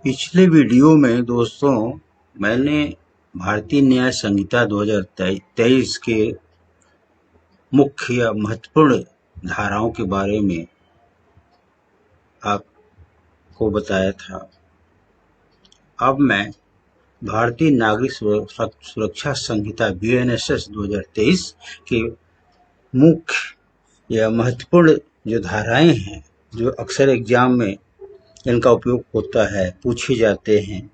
पिछले वीडियो में दोस्तों मैंने भारतीय न्याय संहिता 2023 के मुख्य या महत्वपूर्ण धाराओं के बारे में आपको बताया था। अब मैं भारतीय नागरिक सुरक्षा संहिता BNSS 2023 के मुख्य या महत्वपूर्ण जो धाराएं हैं, जो अक्सर एग्जाम में इनका उपयोग होता है, पूछे जाते हैं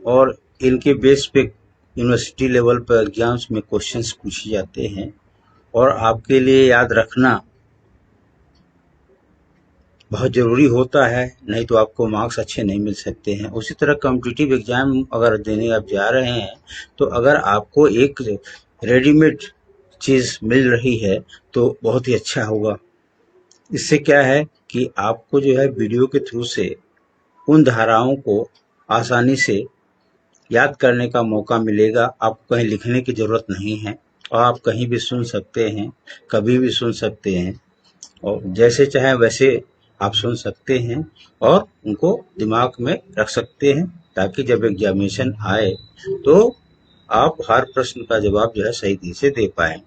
और इनके बेस पे यूनिवर्सिटी लेवल पर एग्जाम्स में क्वेश्चंस पूछे जाते हैं और आपके लिए याद रखना बहुत ज़रूरी होता है, नहीं तो आपको मार्क्स अच्छे नहीं मिल सकते हैं। उसी तरह कॉम्पिटिटिव एग्जाम अगर देने आप जा रहे हैं तो अगर आपको एक रेडीमेड चीज़ मिल रही है तो बहुत ही अच्छा होगा। इससे क्या है कि आपको जो है वीडियो के थ्रू से उन धाराओं को आसानी से याद करने का मौका मिलेगा। आपको कहीं लिखने की ज़रूरत नहीं है और आप कहीं भी सुन सकते हैं, कभी भी सुन सकते हैं और जैसे चाहे वैसे आप सुन सकते हैं और उनको दिमाग में रख सकते हैं, ताकि जब एग्जामिनेशन आए तो आप हर प्रश्न का जवाब जो है सही तरीके से दे पाएँ।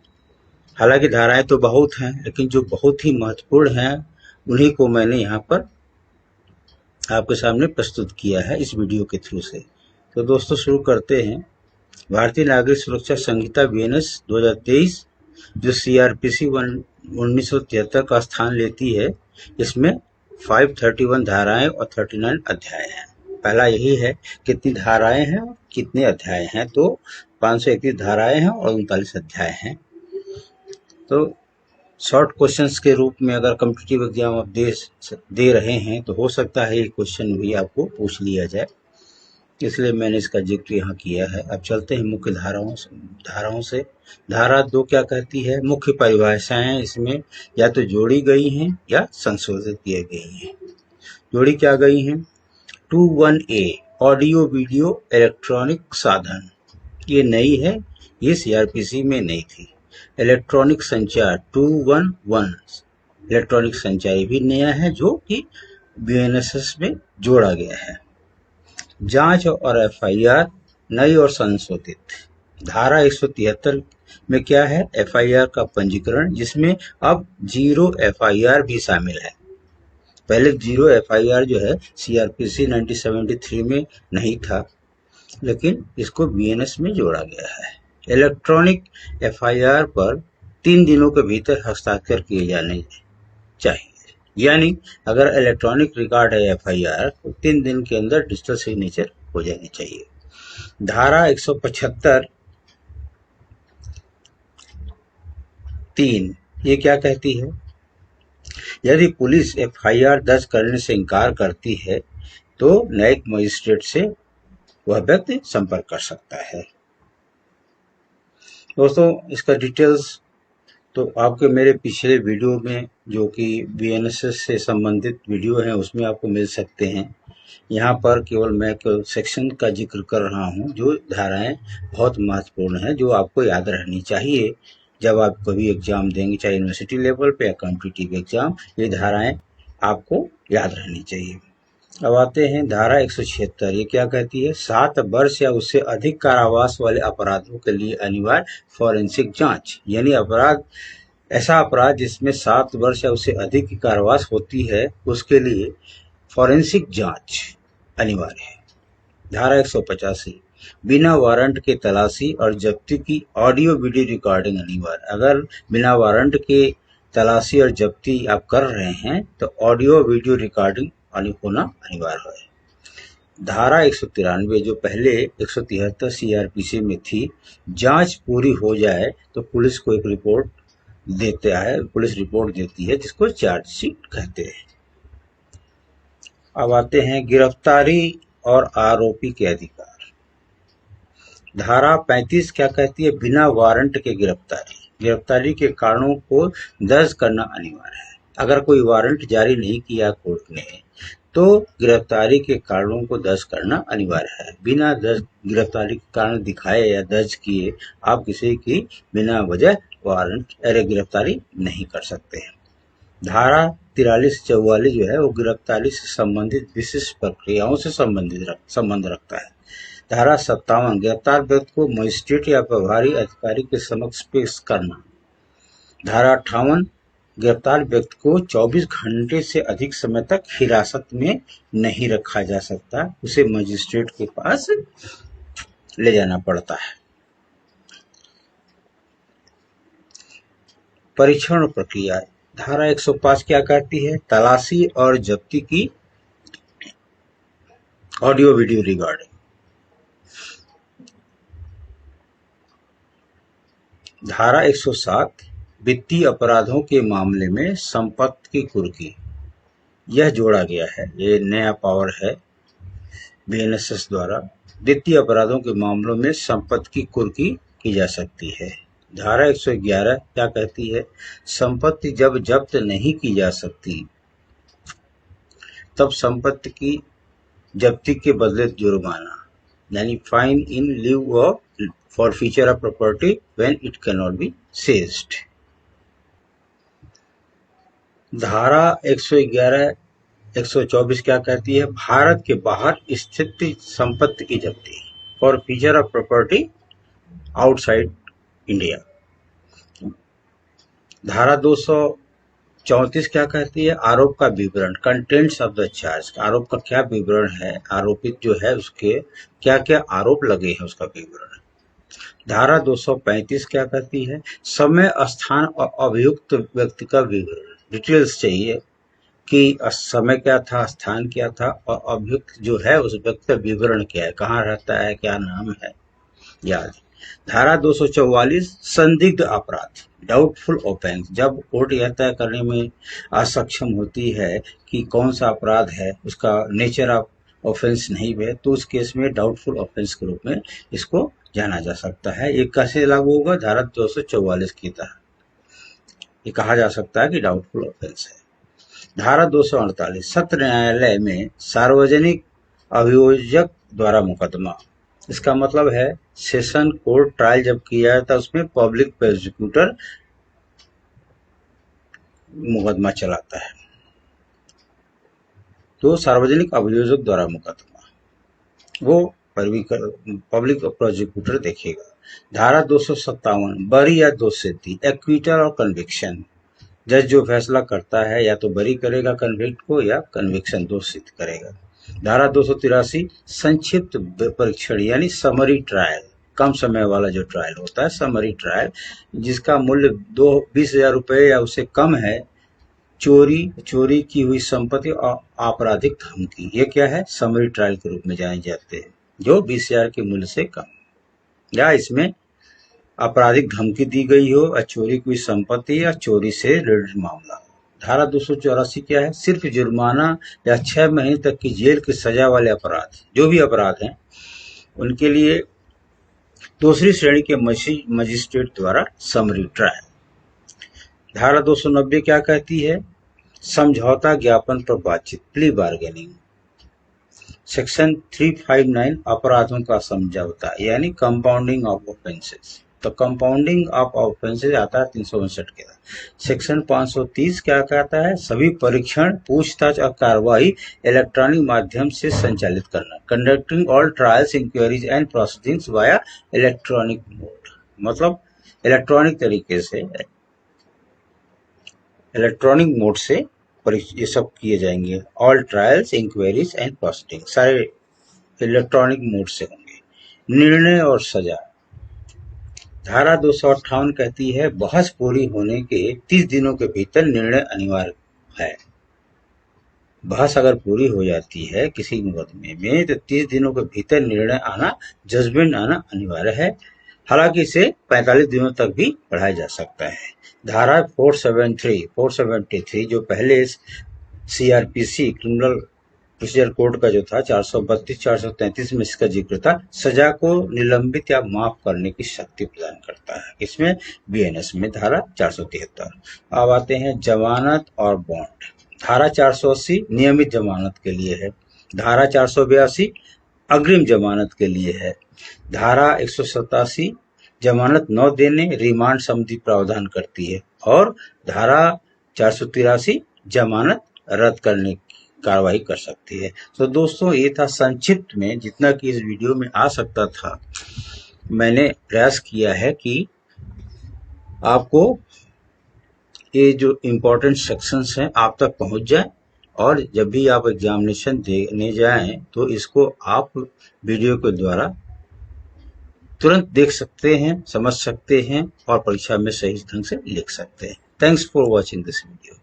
हालांकि धाराएं तो बहुत हैं, लेकिन जो बहुत ही महत्वपूर्ण हैं उन्हीं को मैंने यहाँ पर आपके सामने प्रस्तुत किया है इस वीडियो के थ्रू से। तो दोस्तों शुरू करते हैं। भारतीय नागरिक सुरक्षा संहिता BNS 2023 जो CRPC 1973 का स्थान लेती है, इसमें 531 धाराएं और 39 अध्याय हैं। पहला यही है कितनी धाराएं हैं और कितने अध्याय हैं, तो 531 धाराएं हैं और 39 अध्याय हैं। तो शॉर्ट क्वेश्चंस के रूप में अगर कॉम्पिटिटिव एग्जाम आप दे रहे हैं तो हो सकता है ये क्वेश्चन भी आपको पूछ लिया जाए, इसलिए मैंने इसका जिक्र यहाँ किया है। अब चलते हैं मुख्य धाराओं से। धारा 2 क्या कहती है? मुख्य परिभाषाएं इसमें या तो जोड़ी गई हैं या संशोधित की गई हैं। जोड़ी क्या गई हैं? 21A ऑडियो वीडियो इलेक्ट्रॉनिक साधन, ये नई है, ये CRPC में नहीं थी। इलेक्ट्रॉनिक संचार 211 इलेक्ट्रॉनिक संचार भी नया है जो कि BNSS में जोड़ा गया है। जांच और FIR नई और संशोधित। धारा 173 में क्या है? FIR का पंजीकरण, जिसमें अब 0 FIR भी शामिल है। पहले 0 FIR जो है CRPC 1973 में नहीं था, लेकिन इसको BNS में जोड़ा गया है। इलेक्ट्रॉनिक FIR पर 3 दिनों के भीतर हस्ताक्षर किए जाने चाहिए, यानी अगर इलेक्ट्रॉनिक रिकॉर्ड है FIR तो 3 दिन के अंदर डिजिटल सिग्नेचर हो जानी चाहिए। धारा 175 3 ये क्या कहती है? यदि पुलिस FIR दर्ज करने से इनकार करती है तो न्यायिक मजिस्ट्रेट से वह व्यक्ति संपर्क कर सकता है। दोस्तों इसका डिटेल्स तो आपके मेरे पिछले वीडियो में, जो कि BNSS से संबंधित वीडियो है, उसमें आपको मिल सकते हैं। यहाँ पर केवल मैं सेक्शन का जिक्र कर रहा हूँ जो धाराएं बहुत महत्वपूर्ण हैं, जो आपको याद रहनी चाहिए जब आप कभी एग्जाम देंगे, चाहे यूनिवर्सिटी लेवल पे या कॉम्पिटिटिव एग्जाम। ये धाराएं आपको याद रहनी चाहिए। अब आते हैं धारा 176। ये क्या कहती है? 7 वर्ष या उससे अधिक कारावास वाले अपराधों के लिए अनिवार्य फॉरेंसिक जांच, यानी ऐसा अपराध जिसमें 7 वर्ष या उससे अधिक की कारावास होती है, उसके लिए फॉरेंसिक जांच अनिवार्य है। धारा 185 बिना वारंट के तलाशी और जब्ती की ऑडियो वीडियो रिकॉर्डिंग अनिवार्य। अगर बिना वारंट के तलाशी और जब्ती आप कर रहे हैं तो ऑडियो वीडियो रिकॉर्डिंग होना अनिवार्य है। धारा 193 जो पहले 173 CRPC में थी, जांच पूरी हो जाए तो पुलिस को एक रिपोर्ट देता है, पुलिस रिपोर्ट देती है, जिसको चार्जशीट कहते हैं। अब आते हैं गिरफ्तारी और आरोपी के अधिकार। धारा 35 क्या कहती है? बिना वारंट के गिरफ्तारी के कारणों को दर्ज करना अनिवार्य है। अगर कोई वारंट जारी नहीं किया कोर्ट ने तो गिरफ्तारी के कारणों को दर्ज करना अनिवार्य है। बिना गिरफ्तारी के कारण दिखाए या दर्ज किए आप किसी की बिना वजह वारंट गिरफ्तारी नहीं कर सकते हैं। धारा 43-44 जो है वो गिरफ्तारी से संबंधित विशिष्ट प्रक्रियाओं से संबंध रखता है। धारा 57 गिरफ्तार व्यक्ति को मजिस्ट्रेट या प्रभारी अधिकारी के समक्ष पेश करना। धारा 58 गिरफ्तार व्यक्ति को 24 घंटे से अधिक समय तक हिरासत में नहीं रखा जा सकता, उसे मजिस्ट्रेट के पास ले जाना पड़ता है। परीक्षण प्रक्रिया धारा 105 क्या कहती है? तलाशी और जब्ती की ऑडियो वीडियो रिकॉर्डिंग। धारा 107 वित्तीय अपराधों के मामले में संपत्ति की कुर्की, यह जोड़ा गया है, ये नया पावर है बीएनएसएस द्वारा। वित्तीय अपराधों के मामलों में संपत्ति की कुर्की की जा सकती है। धारा 111 क्या कहती है? संपत्ति जब जब्त नहीं की जा सकती तब संपत्ति की जब्ती के बदले जुर्माना, यानी fine in लिeu of forfeiture of property when it cannot be seized। धारा 111 124 क्या कहती है? भारत के बाहर स्थित संपत्ति की जब्ती, forfeiture of property outside India. धारा 234 क्या कहती है? आरोप का विवरण, कंटेंट्स ऑफ द चार्ज, आरोप का क्या विवरण है, आरोपित जो है उसके क्या क्या आरोप लगे हैं उसका विवरण। धारा 235 क्या कहती है? समय, स्थान और अभियुक्त व्यक्ति का विवरण, डिटेल्स चाहिए कि समय क्या था, स्थान क्या था और अभियुक्त जो है उस व्यक्ति का विवरण क्या है, कहाँ रहता है, क्या नाम है, याद। धारा 244 संदिग्ध अपराध, डाउटफुल ऑफेंस, जब कोर्ट यह तय करने में असक्षम होती है कि कौन सा अपराध है, उसका नेचर ऑफ ऑफेंस नहीं है, तो उस केस में डाउटफुल ऑफेंस के रूप में इसको जाना जा सकता है। ये कैसे लागू होगा? धारा 244 की तहत ये कहा जा सकता है कि डाउटफुल ऑफेंस है। धारा 248 सत्र न्यायालय में सार्वजनिक अभियोजक द्वारा मुकदमा, इसका मतलब है सेशन कोर्ट ट्रायल जब किया जाता है उसमें पब्लिक प्रोसिक्यूटर मुकदमा चलाता है, तो सार्वजनिक अभियोजक द्वारा मुकदमा वो पब्लिक प्रोसिक्यूटर देखेगा। धारा 257 बरी या दोषसिद्धि, एक्विटल और कन्विक्शन, जज जो फैसला करता है या तो बरी करेगा कन्विक्ट को या कन्विक्शन दोष सिद्ध करेगा। धारा 283 संक्षिप्त परीक्षण यानी समरी ट्रायल, कम समय वाला जो ट्रायल होता है समरी ट्रायल, जिसका मूल्य 20,000 रुपये या उससे कम है। चोरी की हुई संपत्ति और आपराधिक धमकी, ये क्या है? समरी ट्रायल के रूप में जाने जाते हैं, जो 20,000 के मूल्य से कम, या इसमें आपराधिक धमकी दी गई हो और चोरी की संपत्ति या चोरी से रिलेटेड मामला हो। धारा 284 क्या है? सिर्फ जुर्माना या 6 महीने तक की जेल की सजा वाले अपराध, जो भी अपराध हैं उनके लिए दूसरी श्रेणी के मजिस्ट्रेट द्वारा समरी ट्रायल। धारा 290 क्या कहती है? समझौता ज्ञापन पर बातचीत, प्ली बार्गेनिंग। सेक्शन 359 अपराधों का समझौता यानी कंपाउंडिंग ऑफ ऑफेंसेस, तो कंपाउंडिंग ऑफ ऑफेंसेस आता है 359 के तहत। सेक्शन 530 क्या कहता है? सभी परीक्षण, पूछताछ और कार्रवाई इलेक्ट्रॉनिक माध्यम से संचालित करना, conducting all trials, inquiries and proceedings via electronic mode, मतलब इलेक्ट्रॉनिक तरीके से, इलेक्ट्रॉनिक मोड से ये सब किए जाएंगे। All trials, inquiries and proceeding सारे इलेक्ट्रॉनिक मोड से होंगे। निर्णय और सजा, धारा 258 कहती है बहस पूरी होने के 30 दिनों के भीतर निर्णय अनिवार्य है। बहस अगर पूरी हो जाती है किसी मुकदमे में तो 30 दिनों के भीतर निर्णय आना, जजमेंट आना अनिवार्य है। हालांकि इसे 45 दिनों तक भी बढ़ाया जा सकता है। धारा 473 जो पहले सीआरपीसी क्रिमिनल प्रोसीजर कोड का जो था 432-433 में इसका जिक्र था, सजा को निलंबित या माफ करने की शक्ति प्रदान करता है। इसमें बीएनएस में धारा 473। अब आते हैं जमानत और बॉन्ड। धारा 480 नियमित जमानत के लिए है। धारा 482 अग्रिम जमानत के लिए है। धारा 187 जमानत न देने, रिमांड संबंधी प्रावधान करती है। और धारा 483 जमानत रद्द करने की कार्रवाई कर सकती है। तो दोस्तों, ये था संक्षिप्त में, जितना कि इस वीडियो में आ सकता था मैंने प्रयास किया है कि आपको ये जो इम्पोर्टेंट सेक्शंस हैं आप तक पहुंच जाए, और जब भी आप एग्जामिनेशन देने जाएं तो इसको आप वीडियो के द्वारा तुरंत देख सकते हैं, समझ सकते हैं और परीक्षा में सही ढंग से लिख सकते हैं। Thanks for watching this video.